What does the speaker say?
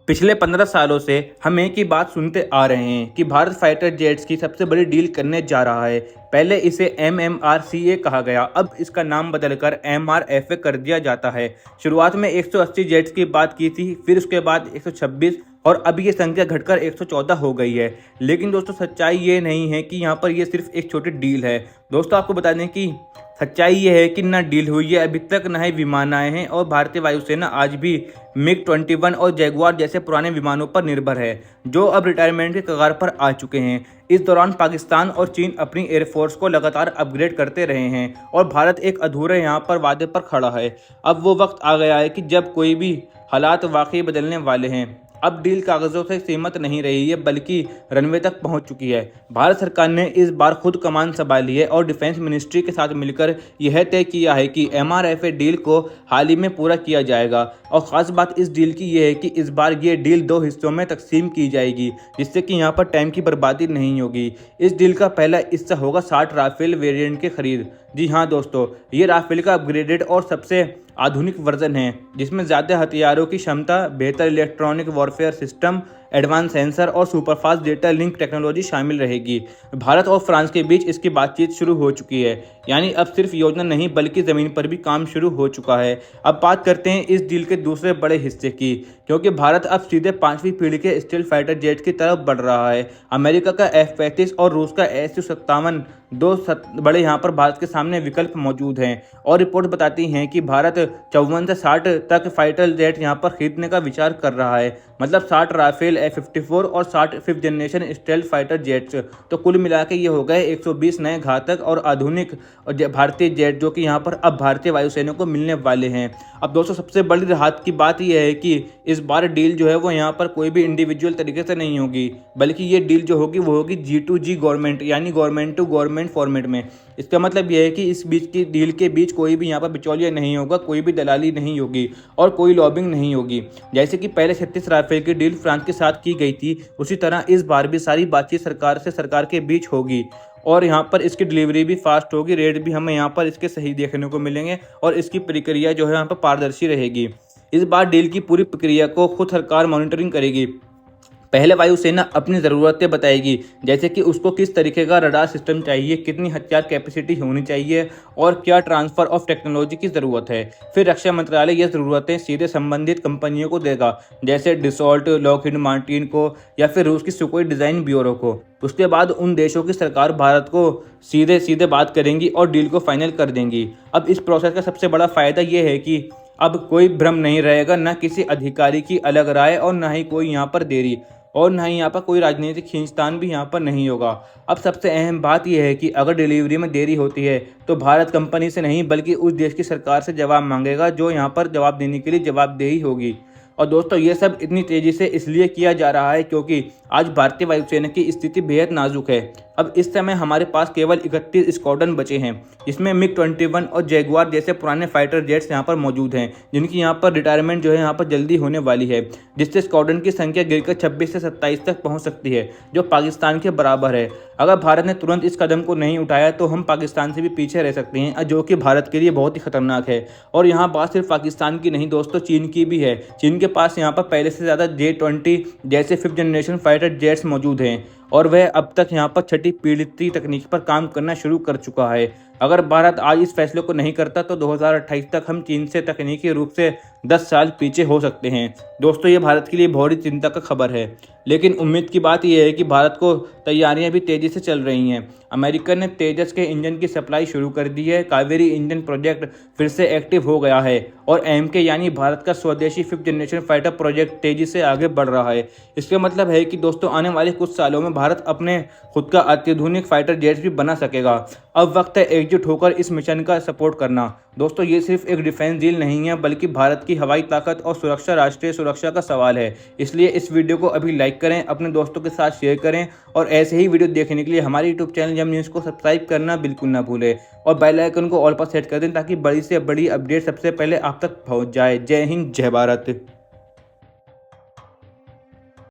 पिछले 15 सालों से हम एक ही बात सुनते आ रहे हैं कि भारत फाइटर जेट्स की सबसे बड़ी डील करने जा रहा है। पहले इसे MMRCA कहा गया, अब इसका नाम बदलकर MRFA कर दिया जाता है। शुरुआत में 180 जेट्स की बात की थी, फिर उसके बाद 126 और अब ये संख्या घटकर 114 हो गई है। लेकिन दोस्तों, सच्चाई ये नहीं है कि यहाँ पर ये सिर्फ एक छोटी डील है। दोस्तों, आपको बता दें कि सच्चाई ये है कि ना डील हुई है अभी तक, ना ही विमान आए हैं और भारतीय वायुसेना आज भी MiG-21 और जैगुआर जैसे पुराने विमानों पर निर्भर है, जो अब रिटायरमेंट के कगार पर आ चुके हैं। इस दौरान पाकिस्तान और चीन अपनी एयरफोर्स को लगातार अपग्रेड करते रहे हैं और भारत एक अधूरे यहाँ पर वादे पर खड़ा है। अब वो वक्त आ गया है कि जब कोई भी हालात वाकई बदलने वाले हैं। अब डील कागजों से सीमित नहीं रही है, बल्कि रनवे तक पहुंच चुकी है। भारत सरकार ने इस बार खुद कमान संभाली है और डिफेंस मिनिस्ट्री के साथ मिलकर यह तय किया है कि MRFA डील को हाल ही में पूरा किया जाएगा। और ख़ास बात इस डील की यह है कि इस बार ये डील 2 हिस्सों में तकसीम की जाएगी, जिससे कि यहाँ पर टाइम की बर्बादी नहीं होगी। इस डील का पहला हिस्सा होगा 60 राफेल वेरिएंट की खरीद। जी हाँ दोस्तों, ये राफेल का अपग्रेडेड और सबसे आधुनिक वर्जन है, जिसमें ज़्यादा हथियारों की क्षमता, बेहतर electronic warfare system, advance sensor और सुपरफास्ट डेटा लिंक टेक्नोलॉजी शामिल रहेगी। भारत और फ्रांस के बीच इसकी बातचीत शुरू हो चुकी है, यानी अब सिर्फ योजना नहीं बल्कि ज़मीन पर भी काम शुरू हो चुका है। अब बात करते हैं इस डील के दूसरे बड़े हिस्से की, क्योंकि भारत अब सीधे 5वीं पीढ़ी के स्टील्थ फाइटर जेट की तरफ बढ़ रहा है। अमेरिका का F-35 और रूस का Su-57 दो बड़े यहाँ पर भारत के सामने विकल्प मौजूद हैं और रिपोर्ट बताती हैं कि भारत 54 से 60 तक फाइटर जेट यहाँ पर खरीदने का विचार कर रहा है। मतलब 60 राफेल F-54 और 60 5th generation stealth fighter jets. तो कुल मिला के ये हो गए 120 नए घातक और आधुनिक भारतीय जेट, जो कि यहाँ पर अब भारतीय वायुसेना को मिलने वाले हैं। अब दोस्तों, सबसे बड़ी राहत की बात यह है कि इस बार डील जो है वो यहाँ पर कोई भी इंडिविजुअल तरीके से नहीं होगी, बल्कि ये डील जो होगी वो होगी G2G गवर्नमेंट, यानी गवर्नमेंट टू गवर्नमेंट फॉर्मेट में। इसका मतलब यह है कि इस बीच की डील के बीच कोई भी यहाँ पर बिचौलिया नहीं होगा, कोई भी दलाली नहीं होगी और कोई लॉबिंग नहीं होगी। जैसे कि पहले 36 राफेल की डील फ्रांस के साथ की गई थी, उसी तरह इस बार भी सारी बातचीत सरकार से सरकार के बीच होगी और यहाँ पर इसकी डिलीवरी भी फास्ट होगी। रेट भी हमें यहाँ पर इसके सही देखने को मिलेंगे और इसकी प्रक्रिया जो है यहाँ पर पारदर्शी रहेगी। इस बार डील की पूरी प्रक्रिया को खुद सरकार मॉनिटरिंग करेगी। पहले वायुसेना अपनी ज़रूरतें बताएगी, जैसे कि उसको किस तरीके का रडार सिस्टम चाहिए, कितनी हथियार कैपेसिटी होनी चाहिए और क्या ट्रांसफ़र ऑफ टेक्नोलॉजी की ज़रूरत है। फिर रक्षा मंत्रालय ये ज़रूरतें सीधे संबंधित कंपनियों को देगा, जैसे डिसॉल्ट, लॉकहीड मार्टिन को या फिर रूस की सुकोई डिज़ाइन ब्यूरो को। उसके बाद उन देशों की सरकार भारत को सीधे सीधे बात करेंगी और डील को फाइनल कर देंगी। अब इस प्रोसेस का सबसे बड़ा फ़ायदा ये है कि अब कोई भ्रम नहीं रहेगा, न किसी अधिकारी की अलग राय और न ही कोई यहाँ पर देरी और ना ही यहाँ पर कोई राजनीतिक खींचतान भी यहाँ पर नहीं होगा। अब सबसे अहम बात यह है कि अगर डिलीवरी में देरी होती है तो भारत कंपनी से नहीं बल्कि उस देश की सरकार से जवाब मांगेगा, जो यहाँ पर जवाब देने के लिए जवाबदेही होगी। और दोस्तों, ये सब इतनी तेज़ी से इसलिए किया जा रहा है क्योंकि आज भारतीय वायुसेना की स्थिति बेहद नाजुक है। अब इस समय हमारे पास केवल 31 स्क्वाड्रन बचे हैं, जिसमें MiG-21 और जैगुआर जैसे पुराने फाइटर जेट्स यहाँ पर मौजूद हैं, जिनकी यहाँ पर रिटायरमेंट जो है यहाँ पर जल्दी होने वाली है, जिससे स्क्वाड्रन की संख्या गिरकर 26 से 27 तक पहुँच सकती है, जो पाकिस्तान के बराबर है। अगर भारत ने तुरंत इस कदम को नहीं उठाया तो हम पाकिस्तान से भी पीछे रह सकते हैं, जो कि भारत के लिए बहुत ही खतरनाक है। और यहाँ बात सिर्फ पाकिस्तान की नहीं दोस्तों, चीन की भी है। चीन के पास यहाँ पर पहले से ज़्यादा J-20 जैसे 5th जनरेशन फाइटर जेट्स मौजूद हैं और वह अब तक यहाँ पर 6ठी पीढ़ी तकनीक पर काम करना शुरू कर चुका है। अगर भारत आज इस फैसले को नहीं करता तो 2028 तक हम चीन से तकनीकी रूप से 10 साल पीछे हो सकते हैं। दोस्तों, ये भारत के लिए बहुत ही चिंता का खबर है, लेकिन उम्मीद की बात यह है कि भारत को तैयारियां भी तेज़ी से चल रही हैं। अमेरिका ने तेजस के इंजन की सप्लाई शुरू कर दी है, कावेरी इंजन प्रोजेक्ट फिर से एक्टिव हो गया है और MK यानी भारत का स्वदेशी 5th जनरेशन फाइटर प्रोजेक्ट तेज़ी से आगे बढ़ रहा है। इसका मतलब है कि दोस्तों, आने वाले कुछ सालों में भारत अपने खुद का अत्याधुनिक फाइटर जेट्स भी बना सकेगा। अब वक्त है एकजुट होकर इस मिशन का सपोर्ट करना। दोस्तों, ये सिर्फ एक डिफेंस डील नहीं है, बल्कि भारत की हवाई ताकत और सुरक्षा, राष्ट्रीय सुरक्षा का सवाल है। इसलिए इस वीडियो को अभी लाइक करें, अपने दोस्तों के साथ शेयर करें और ऐसे ही वीडियो देखने के लिए हमारे यूट्यूब चैनल जम न्यूज़ को सब्सक्राइब करना बिल्कुल ना भूलें और बेल आइकन को ऑल पर सेट कर दें, ताकि बड़ी से बड़ी अपडेट सबसे पहले आप तक पहुँच जाए। जय हिंद, जय भारत।